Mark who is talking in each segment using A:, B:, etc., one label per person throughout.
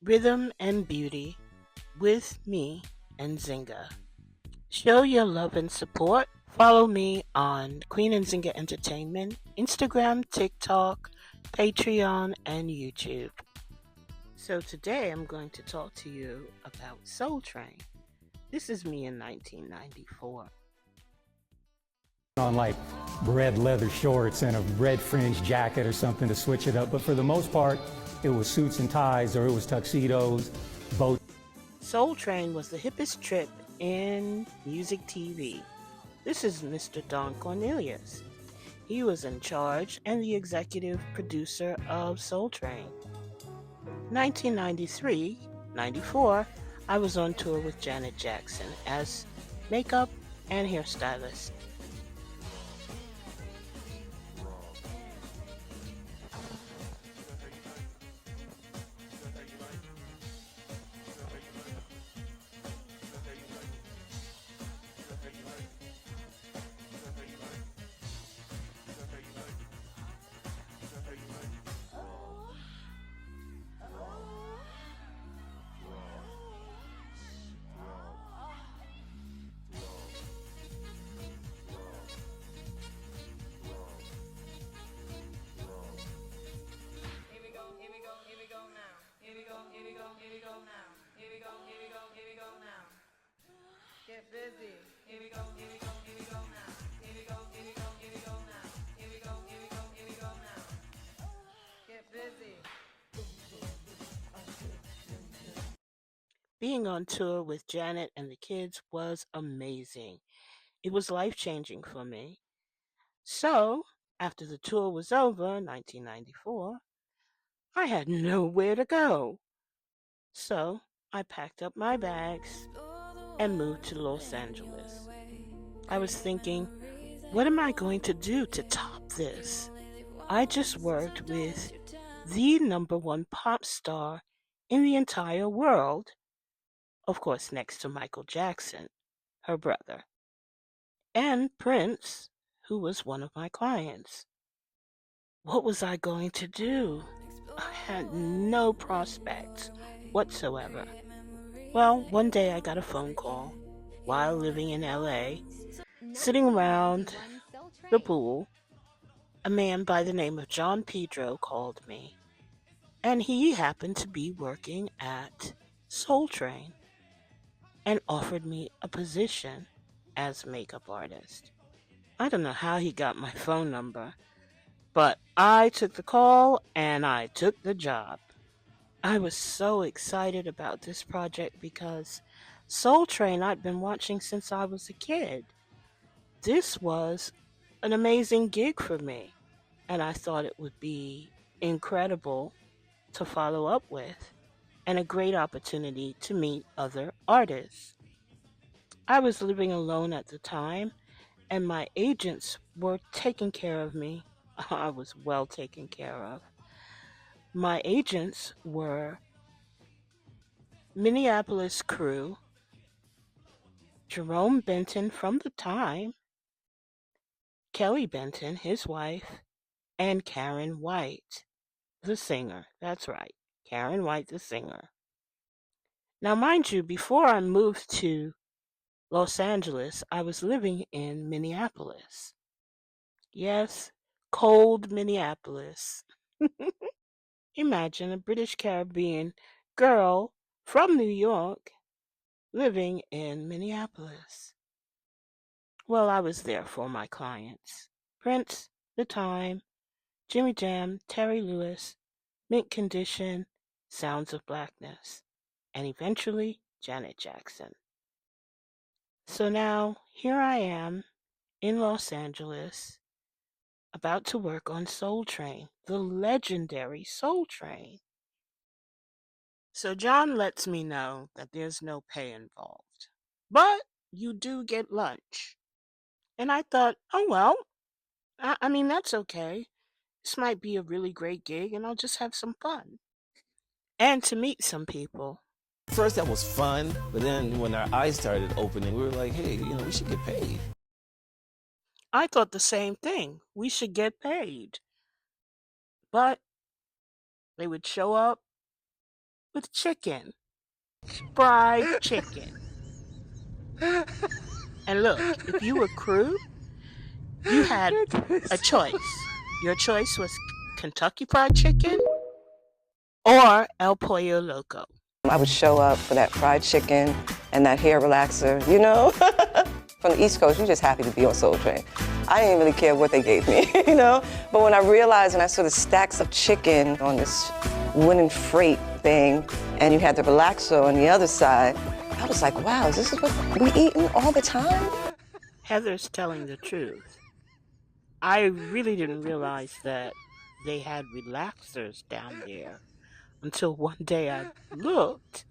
A: Rhythm and Beauty with me and Zinga. Show your love and support. Follow me on Queen and Zinga Entertainment, Instagram, TikTok, Patreon, and YouTube. So today I'm going to talk to you about Soul Train. This is me in 1994.
B: On like red leather shorts and a red fringe jacket or something to switch it up. But for the most part, it was suits and ties or it was tuxedos, boat.
A: Soul Train was the hippest trip in music TV. This is Mr. Don Cornelius. He was in charge and the executive producer of Soul Train. 1993-94, I was on tour with Janet Jackson as makeup and hairstylist.
C: Get busy. Here we go, here we go, here we go now. Here we go, here we go, here we go now. Here we go, here we go, here we go now. Get busy.
A: Being on tour with Janet and the kids was amazing. It was life-changing for me. So, after the tour was over, 1994, I had nowhere to go. So, I packed up my bags and moved to Los Angeles. I was thinking, what am I going to do to top this? I just worked with the number one pop star in the entire world, of course, next to Michael Jackson, her brother, and Prince, who was one of my clients. What was I going to do? I had no prospects whatsoever. Well, one day I got a phone call while living in LA, sitting around the pool. A man by the name of John Pedro called me, and he happened to be working at Soul Train and offered me a position as makeup artist. I don't know how he got my phone number, but I took the call and I took the job. I was so excited about this project because Soul Train I'd been watching since I was a kid. This was an amazing gig for me, and I thought it would be incredible to follow up with and a great opportunity to meet other artists. I was living alone at the time, and my agents were taking care of me. I was well taken care of. My agents were Minneapolis crew, Jerome Benton from the time, Kelly Benton, his wife, and Karyn White, the singer. That's right, Karyn White, the singer. Now, mind you, before I moved to Los Angeles, I was living in Minneapolis. Yes, cold Minneapolis. Imagine a British Caribbean girl from New York living in Minneapolis. Well, I was there for my clients: Prince, The Time, Jimmy Jam, Terry Lewis, Mint Condition, Sounds of Blackness, and eventually Janet Jackson. So now here I am in Los Angeles, about to work on Soul Train, the legendary Soul Train. So John lets me know that there's no pay involved, but you do get lunch. And I thought, oh well, I mean, that's okay. This might be a really great gig and I'll just have some fun and to meet some people.
D: First, that was fun, but then when our eyes started opening, we were like, hey, we should get paid.
A: I thought the same thing. We should get paid. But they would show up with chicken, fried chicken. And look, if you were crew, you had a choice. Your choice was Kentucky Fried Chicken or El Pollo Loco.
E: I would show up for that fried chicken and that hair relaxer, you know? From the East Coast, you're just happy to be on Soul Train. I didn't really care what they gave me, you know? But when I realized and I saw the stacks of chicken on this wooden freight thing, and you had the relaxer on the other side, I was like, wow, this is what we eating all the time?
A: Heather's telling the truth. I really didn't realize that they had relaxers down there until one day I looked,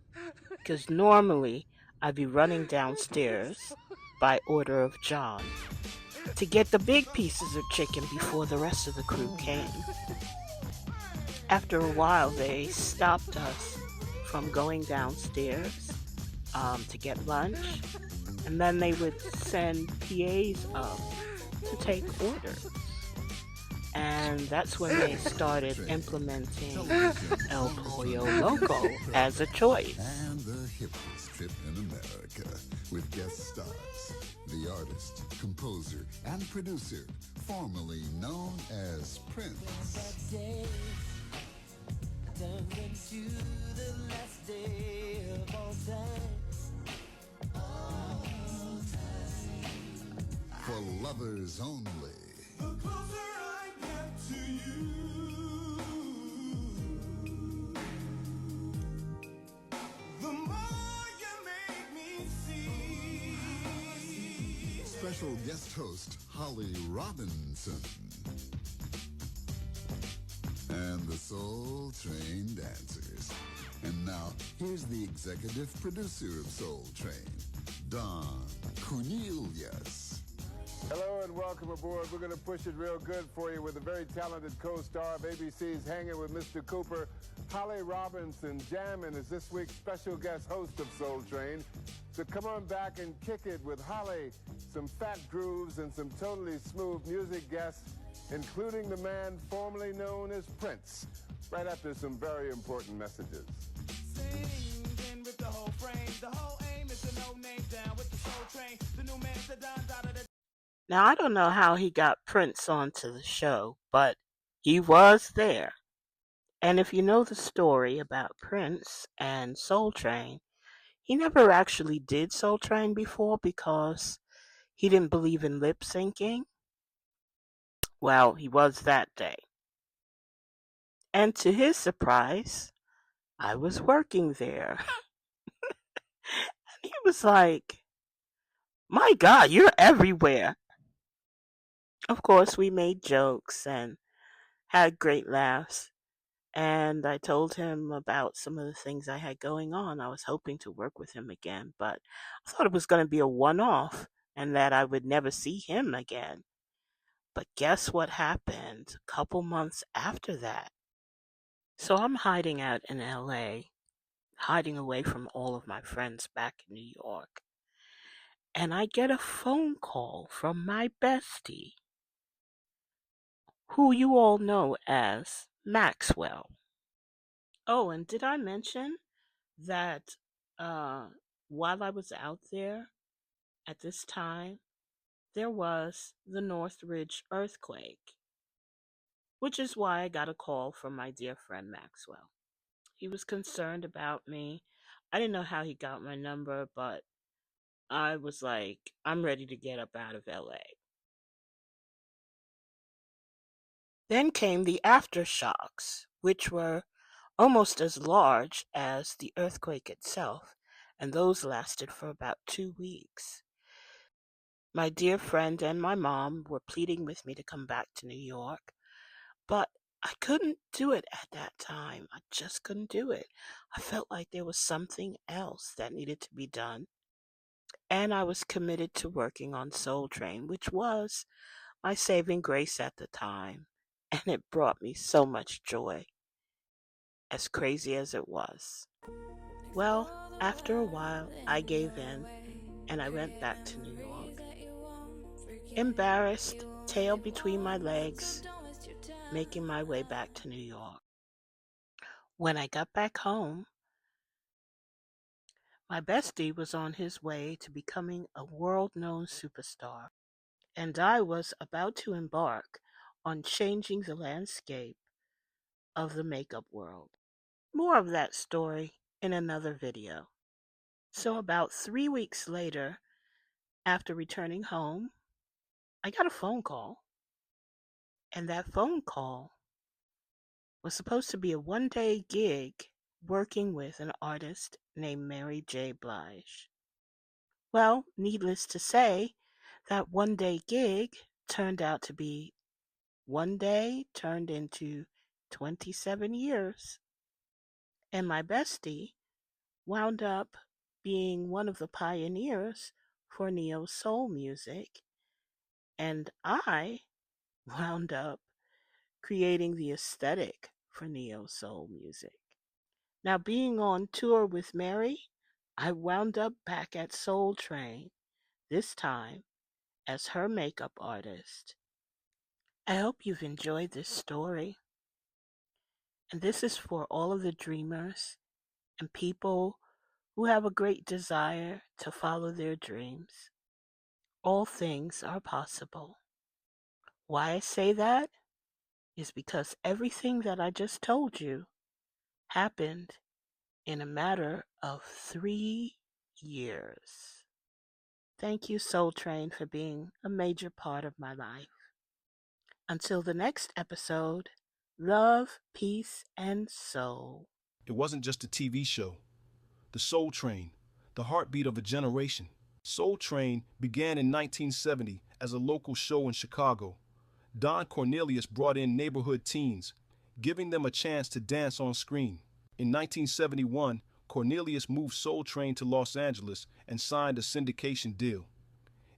A: because normally I'd be running downstairs by order of John to get the big pieces of chicken before the rest of the crew came. After a while, they stopped us from going downstairs to get lunch, and then they would send PAs up to take orders. And that's when they started implementing El Pollo Loco as a choice.
F: And the hippest trip in America with guest stars, the artist, composer, and producer, formerly known as Prince. For lovers only. The closer I get to you, the more you make me see. Special guest host Holly Robinson. And the Soul Train Dancers. And now, here's the executive producer of Soul Train, Don Cornelius.
G: Hello and welcome aboard. We're going to push it real good for you with a very talented co-star of ABC's Hanging with Mr. Cooper, Holly Robinson. Jamming is this week's special guest host of Soul Train. So come on back and kick it with Holly, some fat grooves and some totally smooth music guests, including the man formerly known as Prince, right after some very important messages.
H: Singing with the whole frame. The whole aim is to no name down with the Soul Train. The new man said down out of the.
A: Now, I don't know how he got Prince onto the show, but he was there. And if you know the story about Prince and Soul Train, he never actually did Soul Train before because he didn't believe in lip syncing. Well, he was that day. And to his surprise, I was working there. And he was like, "My God, you're everywhere." Of course, we made jokes and had great laughs. And I told him about some of the things I had going on. I was hoping to work with him again, but I thought it was going to be a one-off and that I would never see him again. But guess what happened a couple months after that? So I'm hiding out in LA, hiding away from all of my friends back in New York. And I get a phone call from my bestie, who you all know as Maxwell. Oh, and did I mention that while I was out there at this time, there was the Northridge earthquake, which is why I got a call from my dear friend Maxwell. He was concerned about me. I didn't know how he got my number, but I was like, I'm ready to get up out of LA. Then came the aftershocks, which were almost as large as the earthquake itself, and those lasted for about 2 weeks. My dear friend and my mom were pleading with me to come back to New York, but I couldn't do it at that time. I just couldn't do it. I felt like there was something else that needed to be done, and I was committed to working on Soul Train, which was my saving grace at the time, and it brought me so much joy, as crazy as it was. Well, after a while, I gave in, and I went back to New York. Embarrassed, tail between my legs, making my way back to New York. When I got back home, My bestie was on his way to becoming a world-known superstar, and I was about to embark on changing the landscape of the makeup world. More of that story in another video. So about 3 weeks later, after returning home, I got a phone call. And that phone call was supposed to be a one-day gig working with an artist named Mary J. Blige. Well, needless to say, that one-day gig turned out to be one day turned into 27 years. And my bestie wound up being one of the pioneers for neo soul music, and I wound up creating the aesthetic for neo soul music. Now, being on tour with Mary, I wound up back at Soul Train, this time as her makeup artist. I hope you've enjoyed this story. And this is for all of the dreamers and people who have a great desire to follow their dreams. All things are possible. Why I say that is because everything that I just told you happened in a matter of 3 years. Thank you, Soul Train, for being a major part of my life. Until the next episode, love, peace, and soul.
I: It wasn't just a TV show. The Soul Train, the heartbeat of a generation. Soul Train began in 1970 as a local show in Chicago. Don Cornelius brought in neighborhood teens, giving them a chance to dance on screen. In 1971, Cornelius moved Soul Train to Los Angeles and signed a syndication deal.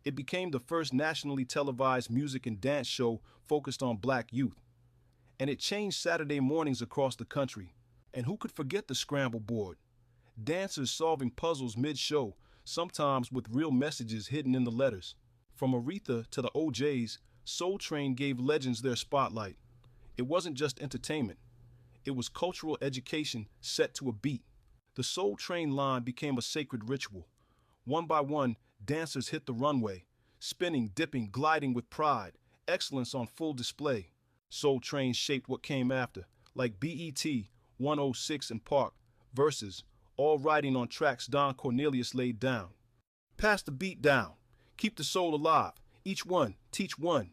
I: It became the first nationally televised music and dance show focused on black youth. And it changed Saturday mornings across the country. And who could forget the scramble board? Dancers solving puzzles mid-show, sometimes with real messages hidden in the letters. From Aretha to the OJs, Soul Train gave legends their spotlight. It wasn't just entertainment. It was cultural education set to a beat. The Soul Train line became a sacred ritual. One by one, dancers hit the runway, spinning, dipping, gliding with pride, excellence on full display. Soul Train shaped what came after, like BET, 106 and Park, Versus, all riding on tracks Don Cornelius laid down. Pass the beat down. Keep the soul alive. Each one, teach one.